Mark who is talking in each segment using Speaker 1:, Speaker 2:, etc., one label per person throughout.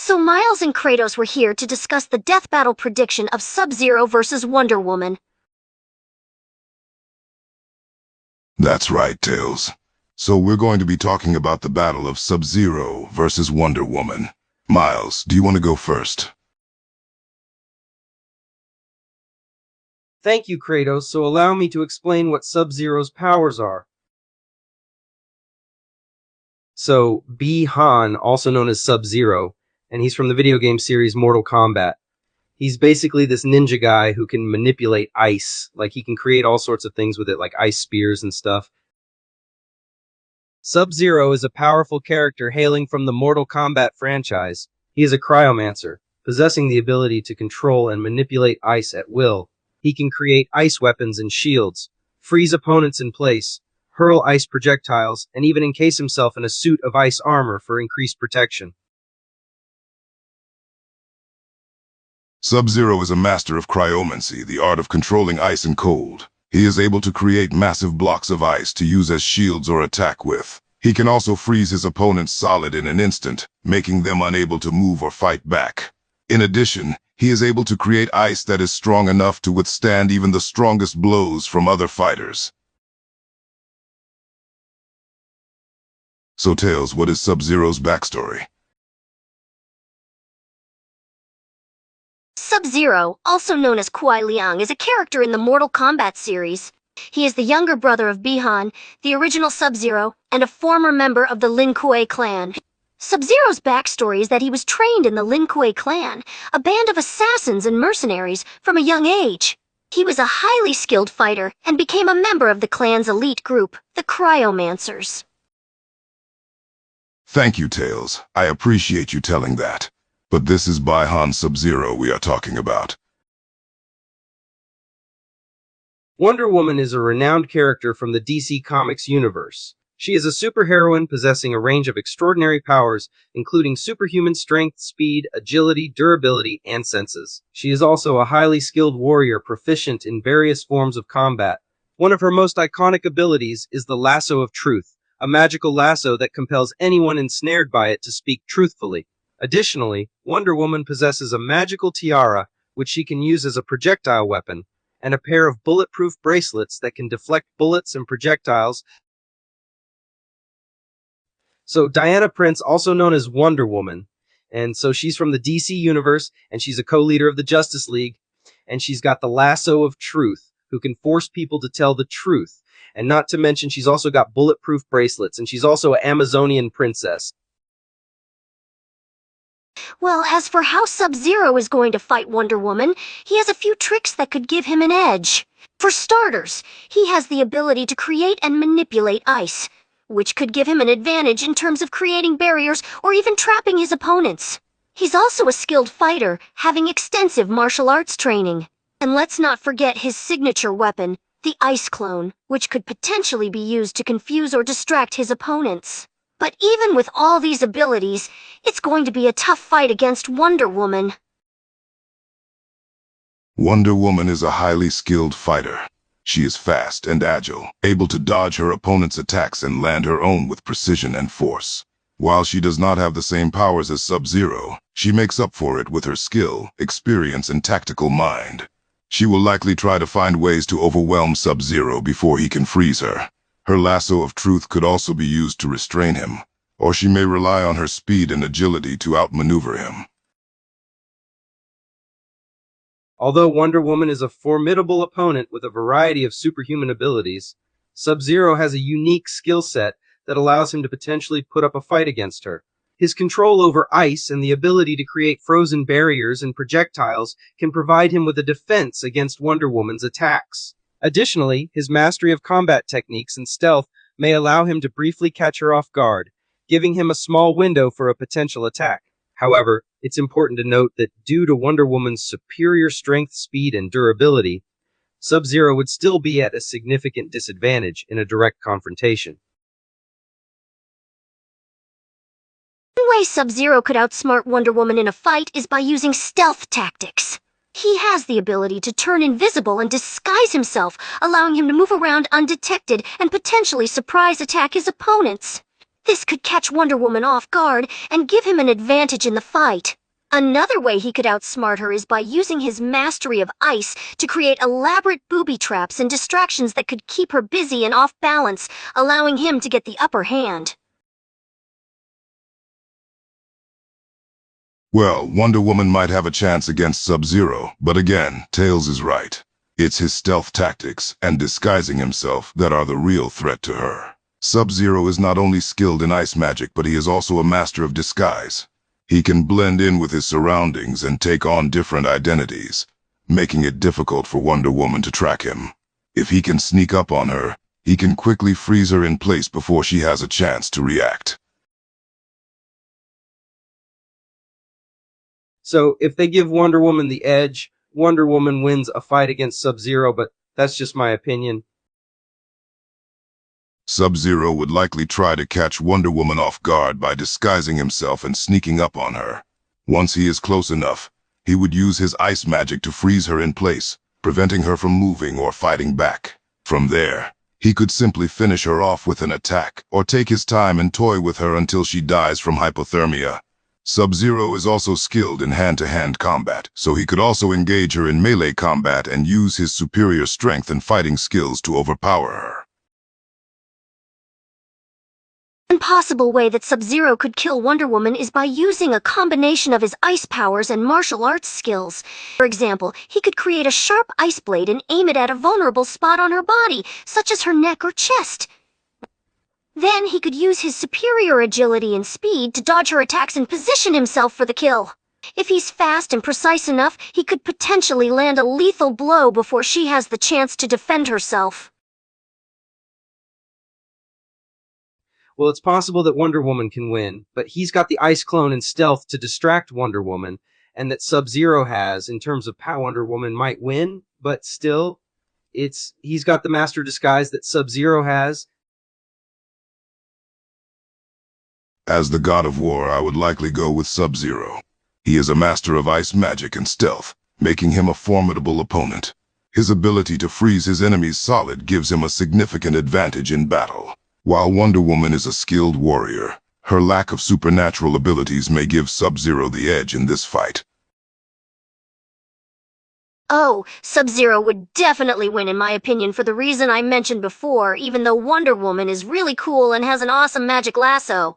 Speaker 1: So Miles and Kratos were here to discuss the death battle prediction of Sub-Zero versus Wonder Woman.
Speaker 2: That's right, Tails. So we're going to be talking about the battle of Sub-Zero versus Wonder Woman. Miles, do you want to go first?
Speaker 3: Thank you, Kratos, so allow me to explain what Sub-Zero's powers are. So, Bi-Han, also known as Sub-Zero, and he's from the video game series Mortal Kombat. He's basically this ninja guy who can manipulate ice. Like, he can create all sorts of things with it, like ice spears and stuff. Sub-Zero is a powerful character hailing from the Mortal Kombat franchise. He is a cryomancer, possessing the ability to control and manipulate ice at will. He can create ice weapons and shields, freeze opponents in place, hurl ice projectiles, and even encase himself in a suit of ice armor for increased protection.
Speaker 2: Sub-Zero is a master of cryomancy, the art of controlling ice and cold. He is able to create massive blocks of ice to use as shields or attack with. He can also freeze his opponents solid in an instant, making them unable to move or fight back. In addition, he is able to create ice that is strong enough to withstand even the strongest blows from other fighters. So Tails, what is Sub-Zero's backstory?
Speaker 1: Sub-Zero, also known as Kuai Liang, is a character in the Mortal Kombat series. He is the younger brother of Bi-Han, the original Sub-Zero, and a former member of the Lin Kuei clan. Sub-Zero's backstory is that he was trained in the Lin Kuei clan, a band of assassins and mercenaries, from a young age. He was a highly skilled fighter and became a member of the clan's elite group, the Cryomancers.
Speaker 2: Thank you, Tails. I appreciate you telling that. But this is Bi-Han Sub-Zero we are talking about.
Speaker 3: Wonder Woman is a renowned character from the DC Comics universe. She is a superheroine possessing a range of extraordinary powers, including superhuman strength, speed, agility, durability, and senses. She is also a highly skilled warrior proficient in various forms of combat. One of her most iconic abilities is the Lasso of Truth, a magical lasso that compels anyone ensnared by it to speak truthfully. Additionally, Wonder Woman possesses a magical tiara, which she can use as a projectile weapon, and a pair of bulletproof bracelets that can deflect bullets and projectiles. So Diana Prince, also known as Wonder Woman, and so she's from the DC universe, and she's a co-leader of the Justice League, and she's got the Lasso of Truth, who can force people to tell the truth. And not to mention, she's also got bulletproof bracelets, and she's also an Amazonian princess.
Speaker 1: Well, as for how Sub-Zero is going to fight Wonder Woman, he has a few tricks that could give him an edge. For starters, he has the ability to create and manipulate ice, which could give him an advantage in terms of creating barriers or even trapping his opponents. He's also a skilled fighter, having extensive martial arts training. And let's not forget his signature weapon, the Ice Clone, which could potentially be used to confuse or distract his opponents. But even with all these abilities, it's going to be a tough fight against Wonder Woman.
Speaker 2: Wonder Woman is a highly skilled fighter. She is fast and agile, able to dodge her opponent's attacks and land her own with precision and force. While she does not have the same powers as Sub-Zero, she makes up for it with her skill, experience, and tactical mind. She will likely try to find ways to overwhelm Sub-Zero before he can freeze her. Her Lasso of Truth could also be used to restrain him, or she may rely on her speed and agility to outmaneuver him.
Speaker 3: Although Wonder Woman is a formidable opponent with a variety of superhuman abilities, Sub-Zero has a unique skill set that allows him to potentially put up a fight against her. His control over ice and the ability to create frozen barriers and projectiles can provide him with a defense against Wonder Woman's attacks. Additionally, his mastery of combat techniques and stealth may allow him to briefly catch her off guard, giving him a small window for a potential attack. However, it's important to note that due to Wonder Woman's superior strength, speed, and durability, Sub-Zero would still be at a significant disadvantage in a direct confrontation.
Speaker 1: One way Sub-Zero could outsmart Wonder Woman in a fight is by using stealth tactics. He has the ability to turn invisible and disguise himself, allowing him to move around undetected and potentially surprise attack his opponents. This could catch Wonder Woman off guard and give him an advantage in the fight. Another way he could outsmart her is by using his mastery of ice to create elaborate booby traps and distractions that could keep her busy and off balance, allowing him to get the upper hand.
Speaker 2: Well, Wonder Woman might have a chance against Sub-Zero, but again, Tails is right. It's his stealth tactics and disguising himself that are the real threat to her. Sub-Zero is not only skilled in ice magic, but he is also a master of disguise. He can blend in with his surroundings and take on different identities, making it difficult for Wonder Woman to track him. If he can sneak up on her, he can quickly freeze her in place before she has a chance to react.
Speaker 3: So if they give Wonder Woman the edge, Wonder Woman wins a fight against Sub-Zero, but that's just my opinion.
Speaker 2: Sub-Zero would likely try to catch Wonder Woman off guard by disguising himself and sneaking up on her. Once he is close enough, he would use his ice magic to freeze her in place, preventing her from moving or fighting back. From there, he could simply finish her off with an attack, or take his time and toy with her until she dies from hypothermia. Sub-Zero is also skilled in hand-to-hand combat, so he could also engage her in melee combat and use his superior strength and fighting skills to overpower her.
Speaker 1: One possible way that Sub-Zero could kill Wonder Woman is by using a combination of his ice powers and martial arts skills. For example, he could create a sharp ice blade and aim it at a vulnerable spot on her body, such as her neck or chest. Then he could use his superior agility and speed to dodge her attacks and position himself for the kill. If he's fast and precise enough, he could potentially land a lethal blow before she has the chance to defend herself.
Speaker 3: Well, it's possible that Wonder Woman can win, but he's got the Ice Clone and Stealth to distract Wonder Woman, and that Sub-Zero has, in terms of how Wonder Woman might win, but still, he's got the Master Disguise that Sub-Zero has.
Speaker 2: As the God of War, I would likely go with Sub-Zero. He is a master of ice magic and stealth, making him a formidable opponent. His ability to freeze his enemies solid gives him a significant advantage in battle. While Wonder Woman is a skilled warrior, her lack of supernatural abilities may give Sub-Zero the edge in this fight.
Speaker 1: Oh, Sub-Zero would definitely win in my opinion for the reason I mentioned before, even though Wonder Woman is really cool and has an awesome magic lasso.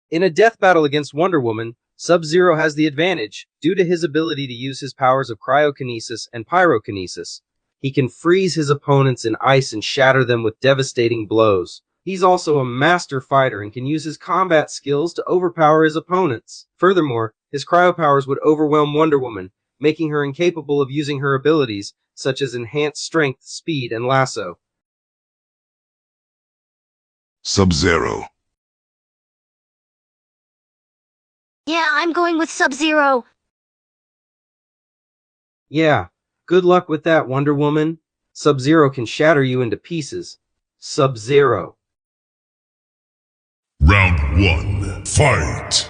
Speaker 3: In a death battle against Wonder Woman, Sub-Zero has the advantage due to his ability to use his powers of cryokinesis and pyrokinesis. He can freeze his opponents in ice and shatter them with devastating blows. He's also a master fighter and can use his combat skills to overpower his opponents. Furthermore, his cryopowers would overwhelm Wonder Woman, making her incapable of using her abilities, such as enhanced strength, speed, and lasso.
Speaker 2: Sub-Zero.
Speaker 1: Yeah, I'm going with Sub-Zero.
Speaker 3: Yeah, good luck with that, Wonder Woman. Sub-Zero can shatter you into pieces. Sub-Zero.
Speaker 4: Round 1. Fight!